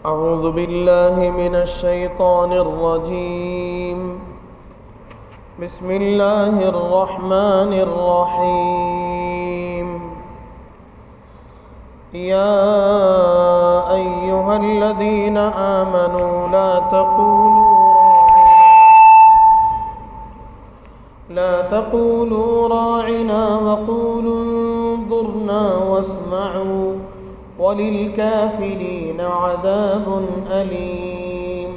أعوذ بالله من الشيطان الرجيم. بسم الله الرحمن الرحيم. يا أيها الذين آمنوا لا تقولوا راعنا وقولوا انظرنا واسمعوا وللكافرين عذاب أليم.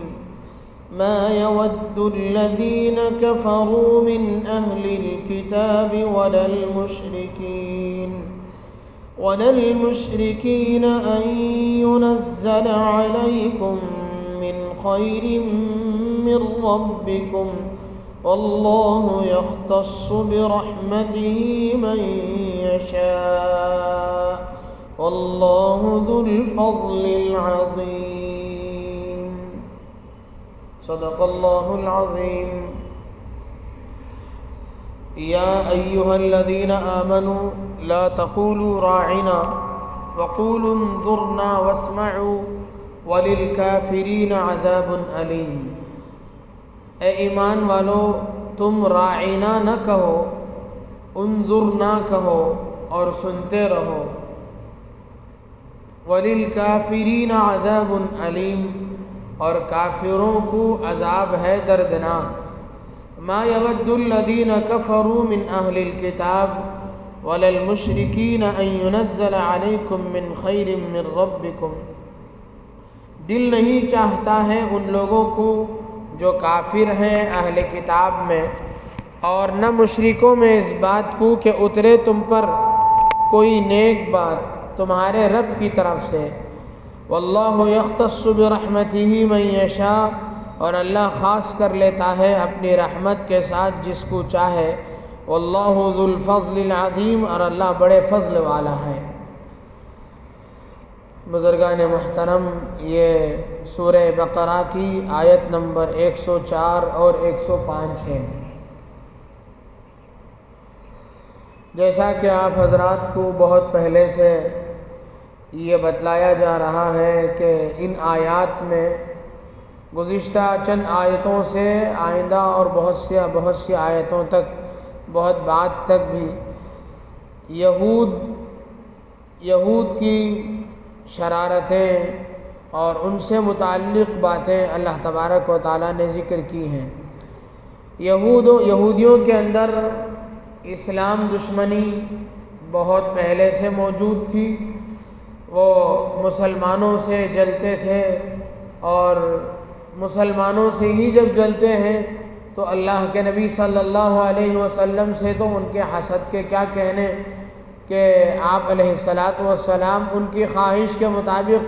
ما يود الذين كفروا من أهل الكتاب ولا المشركين أن ينزل عليكم من خير من ربكم والله يختص برحمته من يشاء والله ذو الفضل العظيم. صدق الله العظيم. يا أيها الذين آمنوا لا تقولوا راعنا وقولوا انظرنا واسمعوا وللكافرين عذاب أليم. اے ایمان والو، تم راعنا نہ کہو، انظر نہ کہو اور سنتے رہو. وَلِلْكَافِرِينَ عَذَابٌ أَلِيمٌ، اور کافروں کو عذاب ہے دردناک. مَا يَوَدُّ الَّذِينَ كَفَرُوا مِنْ أَهْلِ الْكِتَابِ وَلَا الْمُشْرِكِينَ أَن يُنَزَّلَ عَلَيْكُم مِّن خَيْرٍ مِّن رَّبِّكُمْ. دل نہیں چاہتا ہے ان لوگوں کو جو کافر ہیں اہل کتاب میں، اور نہ مشرکوں میں اس بات کو کہ اترے تم پر کوئی نیک بات تمہارے رب کی طرف سے. واللہ یختص برحمتہ من یشاء، اور اللہ خاص کر لیتا ہے اپنی رحمت کے ساتھ جس کو چاہے. واللہ ذو الفضل العظیم، اور اللہ بڑے فضل والا ہے. بزرگان محترم، یہ سورہ بقرہ کی آیت نمبر 104 اور 105 ہے. جیسا کہ آپ حضرات کو بہت پہلے سے یہ بتلایا جا رہا ہے کہ ان آیات میں گزشتہ چند آیتوں سے آئندہ اور بہت سی آیتوں تک، بہت بعد تک بھی یہود کی شرارتیں اور ان سے متعلق باتیں اللہ تبارک و تعالیٰ نے ذکر کی ہیں. یہودیوں کے اندر اسلام دشمنی بہت پہلے سے موجود تھی. وہ مسلمانوں سے جلتے تھے، اور مسلمانوں سے ہی جب جلتے ہیں تو اللہ کے نبی صلی اللہ علیہ وسلم سے تو ان کے حسد کے کیا کہنے کہ آپ علیہ السلام ان کی خواہش کے مطابق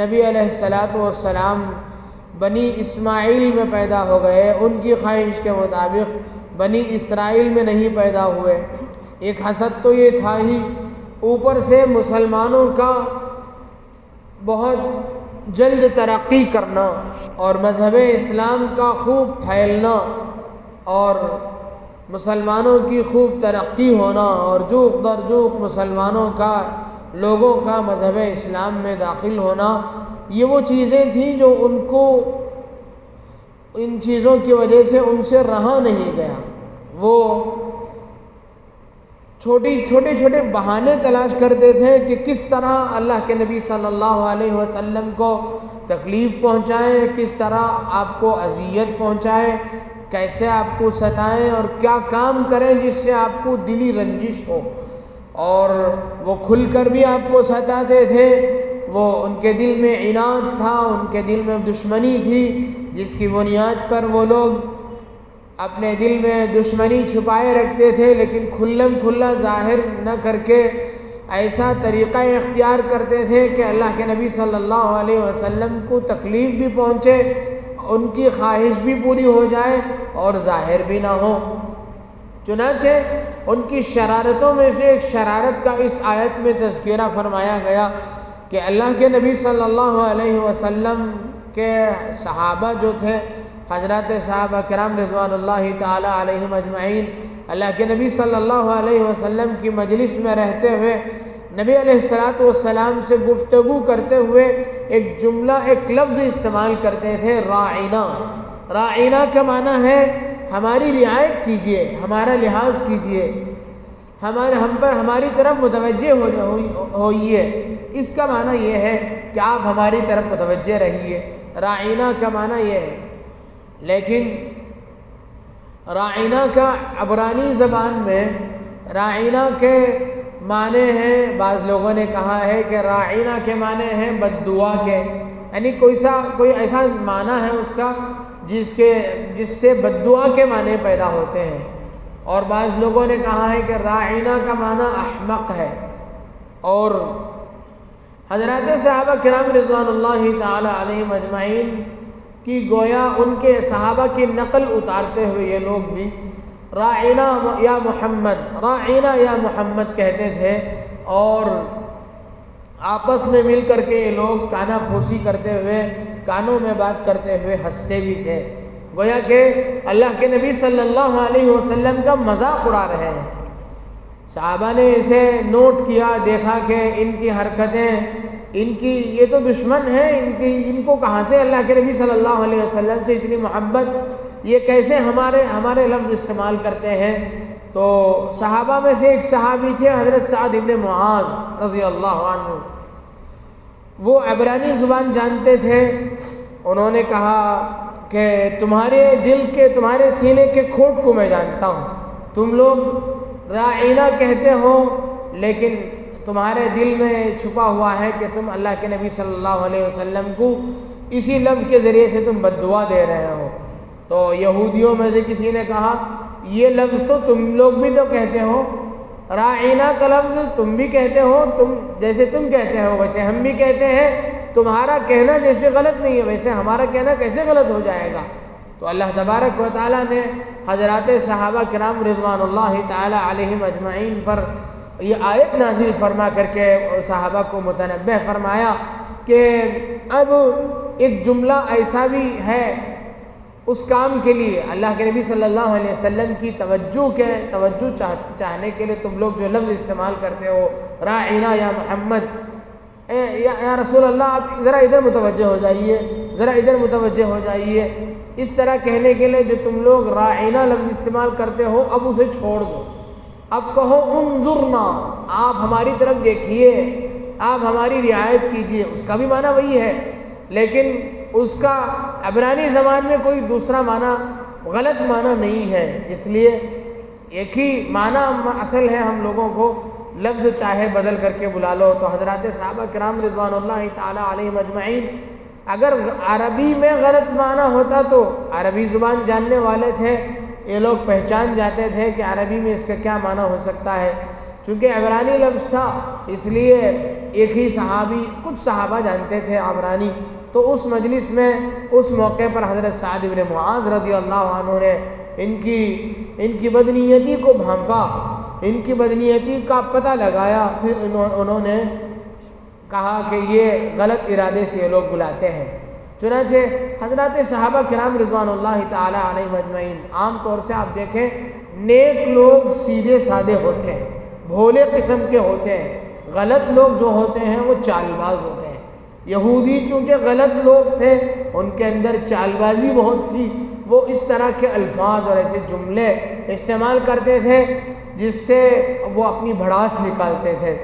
نبی علیہ السلام بنی اسماعیل میں پیدا ہو گئے، ان کی خواہش کے مطابق بنی اسرائیل میں نہیں پیدا ہوئے. ایک حسد تو یہ تھا ہی، اوپر سے مسلمانوں کا بہت جلد ترقی کرنا اور مذہب اسلام کا خوب پھیلنا اور مسلمانوں کی خوب ترقی ہونا اور جوق در جوق مسلمانوں کا، لوگوں کا مذہب اسلام میں داخل ہونا، یہ وہ چیزیں تھیں جو ان کو ان چیزوں کی وجہ سے ان سے رہا نہیں گیا. وہ چھوٹے بہانے تلاش کرتے تھے کہ کس طرح اللہ کے نبی صلی اللہ علیہ وسلم کو تکلیف پہنچائیں، کس طرح آپ کو اذیت پہنچائیں، کیسے آپ کو ستائیں اور کیا کام کریں جس سے آپ کو دلی رنجش ہو. اور وہ کھل کر بھی آپ کو ستاتے تھے. وہ ان کے دل میں عناد تھا، ان کے دل میں دشمنی تھی، جس کی بنیاد پر وہ لوگ اپنے دل میں دشمنی چھپائے رکھتے تھے، لیکن کھلم کھلا ظاہر نہ کر کے ایسا طریقہ اختیار کرتے تھے کہ اللہ کے نبی صلی اللہ علیہ وسلم کو تکلیف بھی پہنچے، ان کی خواہش بھی پوری ہو جائے اور ظاہر بھی نہ ہو. چنانچہ ان کی شرارتوں میں سے ایک شرارت کا اس آیت میں تذکرہ فرمایا گیا کہ اللہ کے نبی صلی اللہ علیہ وسلم کے صحابہ جو تھے، حضرات صحابہ کرام رضوان اللہ تعالی علیہم اجمعین، اللہ کے نبی صلی اللہ علیہ وسلم کی مجلس میں رہتے ہوئے نبی علیہ الصلوۃ والسلام سے گفتگو کرتے ہوئے ایک جملہ، ایک لفظ استعمال کرتے تھے، راعنا۔ راعنا کا معنی ہے ہماری رعایت کیجئے، ہمارا لحاظ کیجئے، ہماری طرف متوجہ ہوئیے۔ اس کا معنی یہ ہے کہ آپ ہماری طرف متوجہ رہیے، راعنا کا معنی یہ ہے۔ لیکن راعنا کا عبرانی زبان میں راعنا کے معنی ہیں، بعض لوگوں نے کہا ہے کہ راعنا کے معنی ہیں بد دعا کے، یعنی کوئی ایسا معنی ہے اس کا جس سے بد دعا کے معنی پیدا ہوتے ہیں۔ اور بعض لوگوں نے کہا ہے کہ راعنا کا معنی احمق ہے۔ اور حضرات صحابہ کرام رضوان اللہ تعالی علیہم اجمعین کی گویا ان کے صحابہ کی نقل اتارتے ہوئے یہ لوگ بھی راعنا یا محمد، راعنا یا محمد کہتے تھے، اور آپس میں مل کر کے یہ لوگ کانا پھوسی کرتے ہوئے، کانوں میں بات کرتے ہوئے ہنستے بھی تھے، گویا کہ اللہ کے نبی صلی اللہ علیہ وسلم کا مذاق اڑا رہے ہیں۔ صحابہ نے اسے نوٹ کیا، دیکھا کہ ان کی حرکتیں، یہ تو دشمن ہیں، ان کو کہاں سے اللہ کے نبی صلی اللہ علیہ وسلم سے اتنی محبت، یہ کیسے ہمارے لفظ استعمال کرتے ہیں۔ تو صحابہ میں سے ایک صحابی تھے حضرت سعد ابن معاذ رضی اللہ عنہ، وہ عبرانی زبان جانتے تھے۔ انہوں نے کہا کہ تمہارے سینے کے کھوٹ کو میں جانتا ہوں، تم لوگ راعنا کہتے ہو لیکن تمہارے دل میں چھپا ہوا ہے کہ تم اللہ کے نبی صلی اللہ علیہ وسلم کو اسی لفظ کے ذریعے سے تم بد دعا دے رہے ہو۔ تو یہودیوں میں سے کسی نے کہا یہ لفظ تو تم لوگ بھی تو کہتے ہو، راعنا کا لفظ تم بھی کہتے ہو، جیسے تم کہتے ہو ویسے ہم بھی کہتے ہیں، تمہارا کہنا جیسے غلط نہیں ہے ویسے ہمارا کہنا کیسے غلط ہو جائے گا۔ تو اللہ تبارک و تعالیٰ نے حضرات صحابہ کرام رضوان اللہ تعالی علیہم اجمعین پر یہ آیت نازل فرما کر کے صحابہ کو متنبہ فرمایا کہ اب ایک جملہ ایسا بھی ہے اس کام کے لیے، اللہ کے نبی صلی اللہ علیہ وسلم کی توجہ چاہنے کے لیے تم لوگ جو لفظ استعمال کرتے ہو، راعنا یا محمد، یا رسول اللہ آپ ذرا ادھر متوجہ ہو جائیے، ذرا ادھر متوجہ ہو جائیے، اس طرح کہنے کے لیے جو تم لوگ راعنا لفظ استعمال کرتے ہو اب اسے چھوڑ دو، اب کہو انظرنا، آپ ہماری طرف دیکھیے، آپ ہماری رعایت کیجئے۔ اس کا بھی معنی وہی ہے، لیکن اس کا عبرانی زبان میں کوئی دوسرا معنی، غلط معنی نہیں ہے، اس لیے ایک ہی معنی اصل ہے، ہم لوگوں کو لفظ چاہے بدل کر کے بلا لو۔ تو حضرات صحابہ کرام رضوان اللہ تعالی علیہم اجمعین اگر عربی میں غلط معنی ہوتا تو عربی زبان جاننے والے تھے، یہ لوگ پہچان جاتے تھے کہ عربی میں اس کا کیا معنی ہو سکتا ہے، چونکہ عبرانی لفظ تھا اس لیے ایک ہی صحابی، کچھ صحابہ جانتے تھے عبرانی۔ تو اس مجلس میں اس موقع پر حضرت سعد بن معاذ رضی اللہ عنہ نے ان کی بدنیتی کو بھانپا، ان کی بدنیتی کا پتہ لگایا، پھر انہوں نے کہا کہ یہ غلط ارادے سے یہ لوگ بلاتے ہیں۔ چنانچہ حضرات صحابہ کرام رضوان اللہ تعالی علیہم اجمعین، عام طور سے آپ دیکھیں نیک لوگ سیدھے سادے ہوتے ہیں، بھولے قسم کے ہوتے ہیں، غلط لوگ جو ہوتے ہیں وہ چال باز ہوتے ہیں۔ یہودی چونکہ غلط لوگ تھے، ان کے اندر چال بازی بہت تھی، وہ اس طرح کے الفاظ اور ایسے جملے استعمال کرتے تھے جس سے وہ اپنی بھڑاس نکالتے تھے۔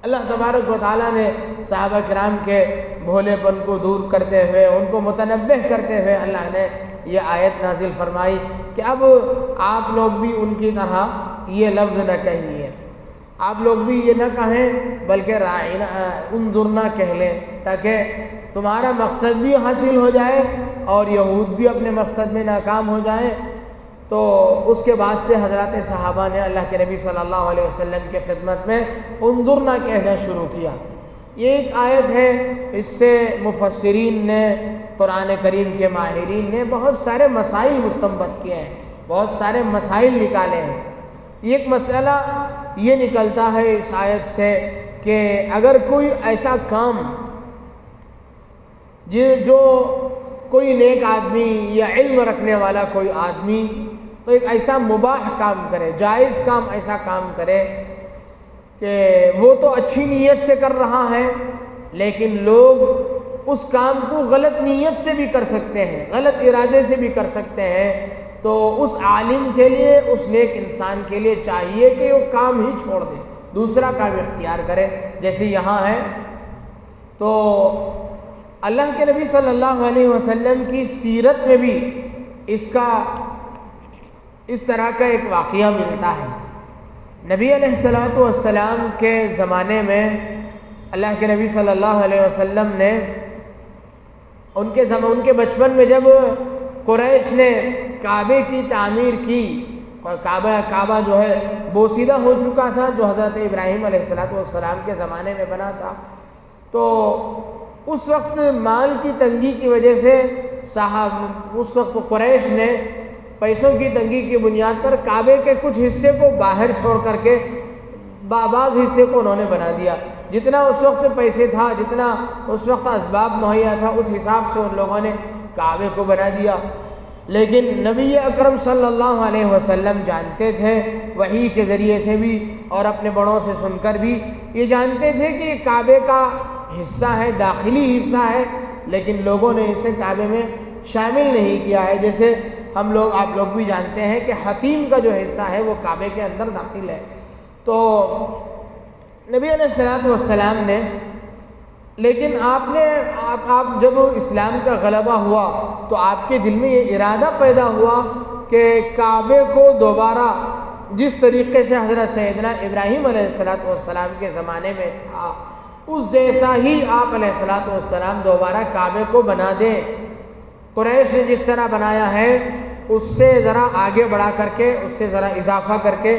اللہ تبارک و تعالیٰ نے صحابہ کرام کے بھولے پن کو دور کرتے ہوئے، ان کو متنبہ کرتے ہوئے اللہ نے یہ آیت نازل فرمائی کہ اب آپ لوگ بھی ان کی طرح یہ لفظ نہ کہیے، آپ لوگ بھی یہ نہ کہیں بلکہ راعنا انظرنا کہہ لیں، تاکہ تمہارا مقصد بھی حاصل ہو جائے اور یہود بھی اپنے مقصد میں ناکام ہو جائیں۔ تو اس کے بعد سے حضرات صحابہ نے اللہ کے نبی صلی اللہ علیہ وسلم کے خدمت میں انظرنا کہنا شروع کیا۔ یہ ایک آیت ہے، اس سے مفسرین نے، قرآن کریم کے ماہرین نے بہت سارے مسائل مستنبط کیے ہیں، بہت سارے مسائل نکالے ہیں۔ ایک مسئلہ یہ نکلتا ہے اس آیت سے کہ اگر کوئی ایسا کام جو کوئی نیک آدمی یا علم رکھنے والا کوئی آدمی تو ایک ایسا مباح کام کرے، جائز کام، ایسا کام کرے کہ وہ تو اچھی نیت سے کر رہا ہے، لیکن لوگ اس کام کو غلط نیت سے بھی کر سکتے ہیں، غلط ارادے سے بھی کر سکتے ہیں، تو اس عالم کے لیے، اس نیک انسان کے لیے چاہیے کہ وہ کام ہی چھوڑ دے، دوسرا کام اختیار کرے۔ جیسے یہاں ہے تو اللہ کے نبی صلی اللہ علیہ وسلم کی سیرت میں بھی اس طرح کا ایک واقعہ ملتا ہے۔ نبی علیہ السلام کے زمانے میں اللہ کے نبی صلی اللہ علیہ وسلم نے ان کے بچپن میں جب قریش نے کعبے کی تعمیر کی، اور کعبہ جو ہے بوسیدہ ہو چکا تھا، جو حضرت ابراہیم علیہ السلام کے زمانے میں بنا تھا، تو اس وقت مال کی تنگی کی وجہ سے اس وقت قریش نے پیسوں کی تنگی کی بنیاد پر کعبے کے کچھ حصے کو باہر چھوڑ کر کے بعض حصے کو انہوں نے بنا دیا۔ جتنا اس وقت پیسے تھا، جتنا اس وقت اسباب مہیا تھا، اس حساب سے ان لوگوں نے کعبے کو بنا دیا۔ لیکن نبی اکرم صلی اللہ علیہ وسلم جانتے تھے، وحی کے ذریعے سے بھی اور اپنے بڑوں سے سن کر بھی یہ جانتے تھے کہ یہ کعبے کا حصہ ہے، داخلی حصہ ہے، لیکن لوگوں نے اسے کعبے میں شامل نہیں کیا ہے۔ جیسے آپ لوگ بھی جانتے ہیں کہ حتیم کا جو حصہ ہے وہ کعبے کے اندر داخل ہے۔ تو نبی علیہ السلام نے، لیکن آپ جب اسلام کا غلبہ ہوا تو آپ کے دل میں یہ ارادہ پیدا ہوا کہ کعبے کو دوبارہ جس طریقے سے حضرت سیدنا ابراہیم علیہ السلام کے زمانے میں تھا، اس جیسا ہی آپ علیہ السلام دوبارہ کعبے کو بنا دیں۔ قریش نے جس طرح بنایا ہے اس سے ذرا آگے بڑھا کر کے، اس سے ذرا اضافہ کر کے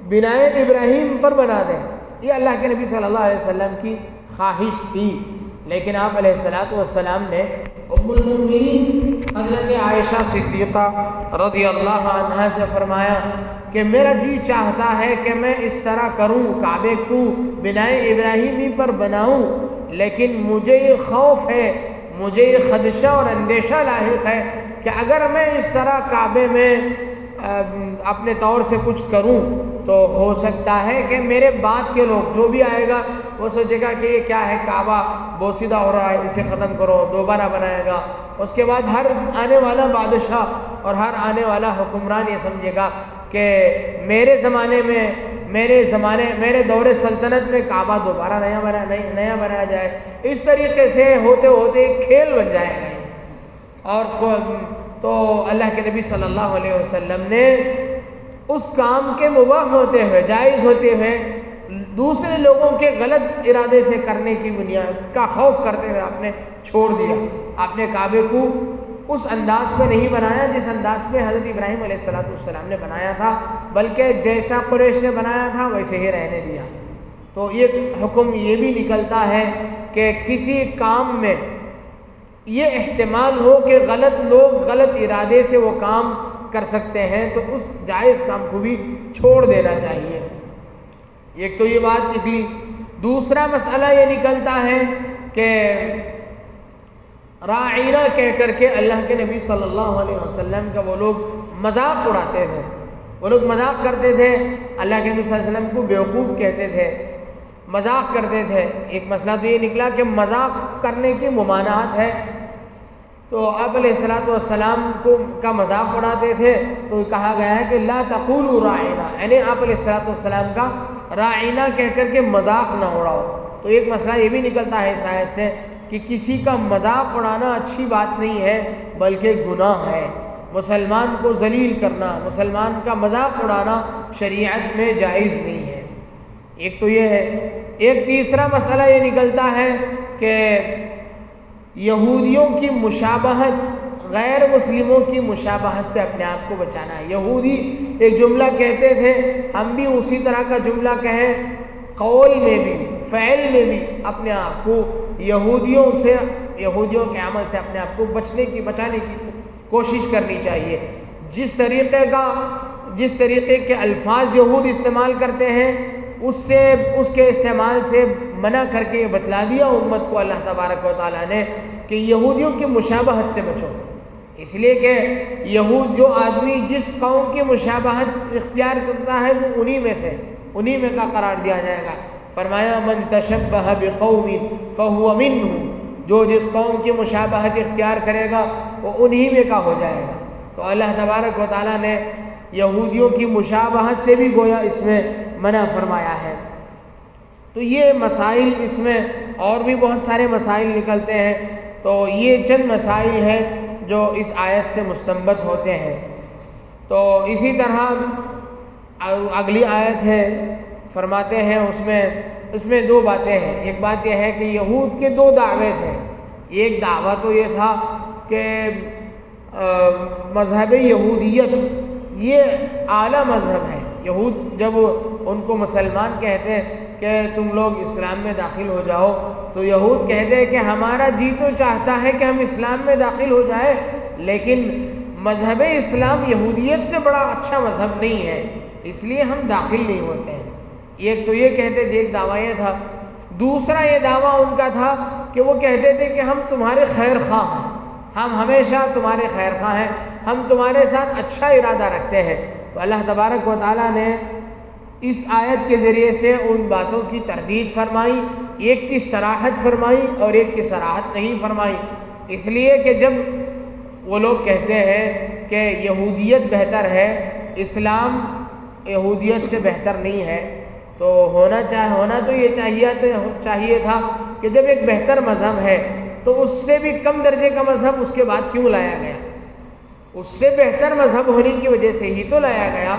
بنائے ابراہیم پر بنا دیں۔ یہ اللہ کے نبی صلی اللہ علیہ وسلم کی خواہش تھی، لیکن آپ علیہ السلام نے ام المؤمنین حضرت عائشہ صدیقہ رضی اللہ عنہا سے فرمایا کہ میرا جی چاہتا ہے کہ میں اس طرح کروں، کعبے کو بنائے ابراہیمی پر بناؤں، لیکن مجھے یہ خوف ہے، مجھے یہ خدشہ اور اندیشہ لاحق ہے کہ اگر میں اس طرح کعبے میں اپنے طور سے کچھ کروں تو ہو سکتا ہے کہ میرے بعد کے لوگ، جو بھی آئے گا وہ سوچے گا کہ یہ کیا ہے، کعبہ بوسیدہ ہو رہا ہے، اسے ختم کرو، دوبارہ بنائے گا۔ اس کے بعد ہر آنے والا بادشاہ اور ہر آنے والا حکمران یہ سمجھے گا کہ میرے زمانے میں، میرے دور سلطنت میں کعبہ دوبارہ نیا بنایا جائے۔ اس طریقے سے ہوتے ہوتے ایک کھیل بن جائے گا۔ اور تو اللہ کے نبی صلی اللہ علیہ وسلم نے اس کام کے مباح ہوتے ہوئے، جائز ہوتے ہوئے، دوسرے لوگوں کے غلط ارادے سے کرنے کی بنیاد کا خوف کرتے ہوئے آپ نے چھوڑ دیا۔ آپ نے کعبے کو اس انداز میں نہیں بنایا جس انداز میں حضرت ابراہیم علیہ السلام نے بنایا تھا، بلکہ جیسا قریش نے بنایا تھا ویسے ہی رہنے دیا۔ تو یہ حکم یہ بھی نکلتا ہے کہ کسی کام میں یہ احتمال ہو کہ لوگ غلط ارادے سے وہ کام کر سکتے ہیں، تو اس جائز کام کو بھی چھوڑ دینا چاہیے۔ ایک تو یہ بات نکلی۔ دوسرا مسئلہ یہ نکلتا ہے کہ راعینہ کہہ کر کے اللہ کے نبی صلی اللہ علیہ وسلم کا وہ لوگ مذاق اڑاتے تھے، وہ لوگ مذاق کرتے تھے، اللہ کے نبی صلی اللہ علیہ وسلم کو بیوقوف کہتے تھے، مذاق کرتے تھے۔ ایک مسئلہ تو یہ نکلا کہ مذاق کرنے کی ممانعت ہے، تو آپ علیہ السلام کا مذاق اڑاتے تھے، تو کہا گیا ہے کہ لا تقولوا راعینہ، یعنی آپ علیہ السلام کا راعینہ کہہ کر کے مذاق نہ اڑاؤ۔ تو ایک مسئلہ یہ بھی نکلتا ہے اس آیت سے کہ کسی کا مذاق اڑانا اچھی بات نہیں ہے بلکہ گناہ ہے۔ مسلمان کو ذلیل کرنا، مسلمان کا مذاق اڑانا شریعت میں جائز نہیں ہے۔ ایک تو یہ ہے۔ ایک تیسرا مسئلہ یہ نکلتا ہے کہ یہودیوں کی مشابہت، غیر مسلموں کی مشابہت سے اپنے آپ کو بچانا ہے۔ یہودی ایک جملہ کہتے تھے، ہم بھی اسی طرح کا جملہ کہیں، قول میں بھی فعل میں بھی اپنے آپ کو یہودیوں کے عمل سے اپنے آپ کو بچانے کی کوشش کرنی چاہیے۔ جس طریقے کے الفاظ یہود استعمال کرتے ہیں اس کے استعمال سے منع کر کے یہ بتلا دیا امت کو اللہ تبارک و تعالیٰ نے کہ یہودیوں کی مشابہت سے بچو، اس لیے کہ جو آدمی جس قوم کی مشابہت اختیار کرتا ہے وہ انہی میں سے انہی میں کا قرار دیا جائے گا۔ فرمایا من تشبہ بقوم فہو منہم، جو جس قوم کی مشابہت اختیار کرے گا وہ انہی میں کا ہو جائے گا۔ تو اللہ تبارک و تعالیٰ نے یہودیوں کی مشابہت سے بھی گویا اس میں منع فرمایا ہے۔ تو یہ مسائل، اس میں اور بھی بہت سارے مسائل نکلتے ہیں، تو یہ چند مسائل ہیں جو اس آیت سے مستنبط ہوتے ہیں۔ تو اسی طرح اگلی آیت ہے، فرماتے ہیں اس میں دو باتیں ہیں۔ ایک بات یہ ہے کہ یہود کے دو دعوے تھے۔ ایک دعویٰ تو یہ تھا کہ مذہب یہودیت یہ اعلیٰ مذہب ہے۔ یہود جب ان کو مسلمان کہتے ہیں کہ تم لوگ اسلام میں داخل ہو جاؤ، تو یہود کہتے ہیں کہ ہمارا جی تو چاہتا ہے کہ ہم اسلام میں داخل ہو جائیں، لیکن مذہب اسلام یہودیت سے بڑا اچھا مذہب نہیں ہے، اس لیے ہم داخل نہیں ہوتے ہیں۔ ایک تو یہ کہتے تھے، ایک دعویٰ یہ تھا۔ دوسرا یہ دعویٰ ان کا تھا کہ وہ کہتے تھے کہ ہم تمہارے خیر خواہ ہیں، ہم ہمیشہ تمہارے خیر خواہ ہیں، ہم تمہارے ساتھ اچھا ارادہ رکھتے ہیں۔ تو اللہ تبارک و تعالیٰ نے اس آیت کے ذریعے سے ان باتوں کی تردید فرمائی، ایک کی صراحت فرمائی اور ایک کی صراحت نہیں فرمائی، اس لیے کہ جب وہ لوگ کہتے ہیں کہ یہودیت بہتر ہے، اسلام یہودیت سے بہتر نہیں ہے، تو ہونا تو یہ چاہیے تھا کہ جب ایک بہتر مذہب ہے تو اس سے بھی کم درجے کا مذہب اس کے بعد کیوں لایا گیا؟ اس سے بہتر مذہب ہونے کی وجہ سے ہی تو لایا گیا۔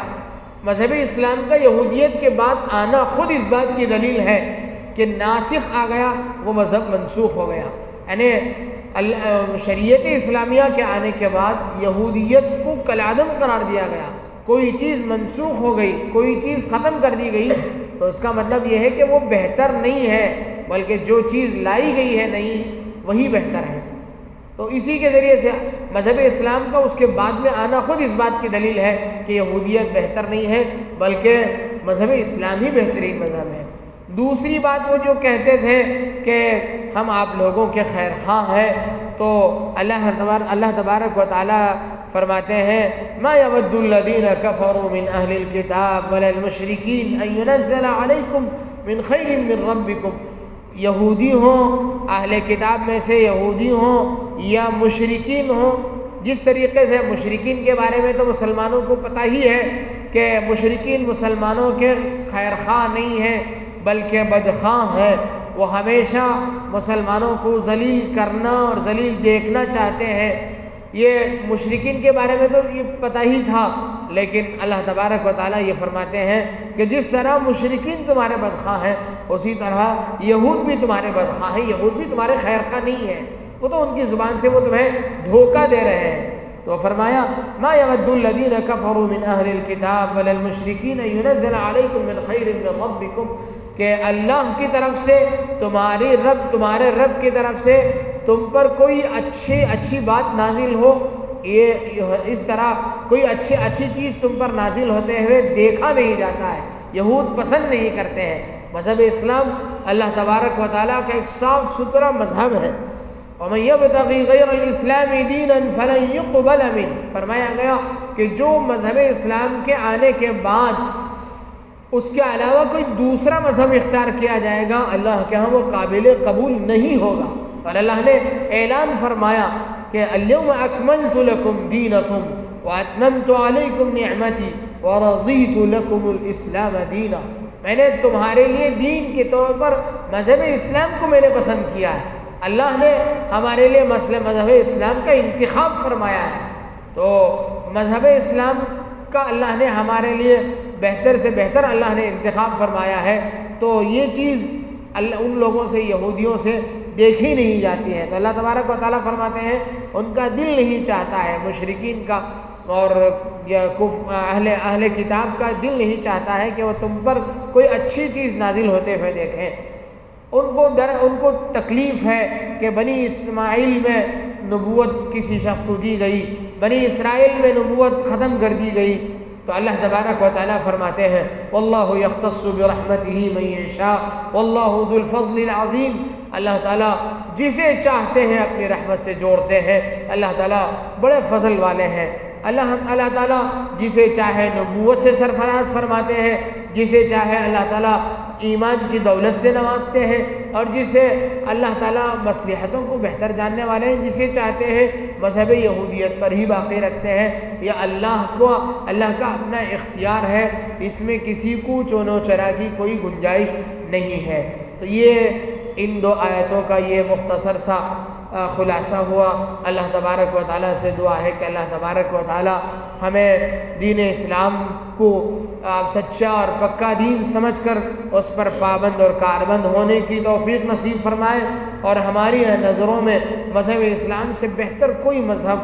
مذہب اسلام کا یہودیت کے بعد آنا خود اس بات کی دلیل ہے کہ ناسخ آ گیا، وہ مذہب منسوخ ہو گیا۔ یعنی شریعت اسلامیہ کے آنے کے بعد یہودیت کو کالعدم قرار دیا گیا، کوئی چیز منسوخ ہو گئی، کوئی چیز ختم کر دی گئی، تو اس کا مطلب یہ ہے کہ وہ بہتر نہیں ہے، بلکہ جو چیز لائی گئی ہے نئی وہی بہتر ہے۔ تو اسی کے ذریعے سے مذہب اسلام کا اس کے بعد میں آنا خود اس بات کی دلیل ہے کہ یہودیت بہتر نہیں ہے، بلکہ مذہب اسلام ہی بہترین مذہب ہے۔ دوسری بات وہ جو کہتے تھے کہ ہم آپ لوگوں کے خیر خواہ ہیں، تو اللہ تبارک و تعالی فرماتے ہیں ما یود الذین کفروا من اہل الکتاب ولا المشرکین ان ینزل علیکم من خیر من ربکم، یہودی ہوں، اہل کتاب میں سے یہودی ہوں یا مشرکین ہوں۔ جس طریقے سے مشرکین کے بارے میں تو مسلمانوں کو پتہ ہی ہے کہ مشرکین مسلمانوں کے خیر خواہ نہیں ہیں بلکہ بدخواہ ہیں، وہ ہمیشہ مسلمانوں کو ذلیل کرنا اور ذلیل دیکھنا چاہتے ہیں۔ یہ مشرکین کے بارے میں تو یہ پتہ ہی تھا، لیکن اللہ تبارک و تعالیٰ یہ فرماتے ہیں کہ جس طرح مشرکین تمہارے بدخواہ ہیں اسی طرح یہود بھی تمہارے بدخواہ ہیں، یہود بھی تمہارے خیر خواہ نہیں ہیں، وہ تو ان کی زبان سے وہ تمہیں دھوکہ دے رہے ہیں۔ تو فرمایا ما یود الذین کفروا من اہل الکتاب ولا المشرکین ان ینزل علیکم من خیر من ربکم، کہ اللہ کی طرف سے تمہارے رب کی طرف سے تم پر کوئی اچھی بات نازل ہو، یہ اس طرح کوئی اچھی چیز تم پر نازل ہوتے ہوئے دیکھا نہیں جاتا ہے، یہود پسند نہیں کرتے ہیں۔ مذہب اسلام اللہ تبارک و تعالیٰ کا ایک صاف ستھرا مذہب ہے۔ وَمَن يَبْتَغِي غَيْرَ الْإِسْلَامِ دِينًا فَلَن يُقْبَلَ مِنْهُ، فرمایا گیا کہ جو مذہب اسلام کے آنے کے بعد اس کے علاوہ کوئی دوسرا مذہب اختیار کیا جائے گا، اللہ کے ہاں وہ قابل قبول نہیں ہوگا۔ اور اللہ نے اعلان فرمایا کہ اليوم اکملت لکم دینکم واتممت علیکم نعمتی ورضیت لکم الاسلام دینا، میں نے تمہارے لیے دین کے طور پر مذہب اسلام کو میں نے پسند کیا ہے۔ اللہ نے ہمارے لیے مذہب اسلام کا انتخاب فرمایا ہے، تو مذہب اسلام کا اللہ نے ہمارے لیے بہتر سے بہتر اللہ نے انتخاب فرمایا ہے، تو یہ چیز ان لوگوں سے، یہودیوں سے دیکھی نہیں جاتی ہے۔ تو اللہ تبارک و تعالیٰ فرماتے ہیں ان کا دل نہیں چاہتا ہے، مشرکین کا اور اہل کتاب کا دل نہیں چاہتا ہے کہ وہ تم پر کوئی اچھی چیز نازل ہوتے ہوئے دیکھیں۔ ان کو تکلیف ہے کہ بنی اسماعیل میں نبوت کسی شخص کو دی گئی، بنی اسرائیل میں نبوت ختم کر دی گئی، تو اللہ تبارک و تعالیٰ فرماتے ہیں واللہ یختص برحمتہ من یشاء واللہ ذو الفضل العظیم، اللہ تعالیٰ جسے چاہتے ہیں اپنی رحمت سے جوڑتے ہیں، اللہ تعالیٰ بڑے فضل والے ہیں۔ اللہ تعالیٰ جسے چاہے نبوت سے سرفراز فرماتے ہیں، جسے چاہے اللہ تعالیٰ ایمان کی دولت سے نوازتے ہیں، اور جسے اللہ تعالیٰ مصلحتوں کو بہتر جاننے والے ہیں، جسے چاہتے ہیں مذہب یہودیت پر ہی باقی رکھتے ہیں۔ یہ اللہ کا اپنا اختیار ہے، اس میں کسی کو چون و چرا کی کوئی گنجائش نہیں ہے۔ تو یہ ان دو آیتوں کا یہ مختصر سا خلاصہ ہوا۔ اللہ تبارک و تعالیٰ سے دعا ہے کہ اللہ تبارک و تعالیٰ ہمیں دین اسلام کو سچا اور پکا دین سمجھ کر اس پر پابند اور کاربند ہونے کی توفیق نصیب فرمائے، اور ہماری نظروں میں مذہب اسلام سے بہتر کوئی مذہب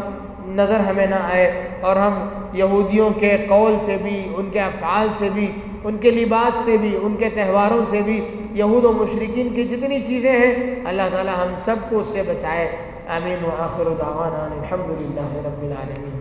نظر ہمیں نہ آئے، اور ہم یہودیوں کے قول سے بھی، ان کے افعال سے بھی، ان کے لباس سے بھی، ان کے تہواروں سے بھی، یہود و مشرکین کی جتنی چیزیں ہیں، اللہ تعالی ہم سب کو اس سے بچائے۔ آمین۔ وآخر دعوانا الحمد للہ رب العالمین۔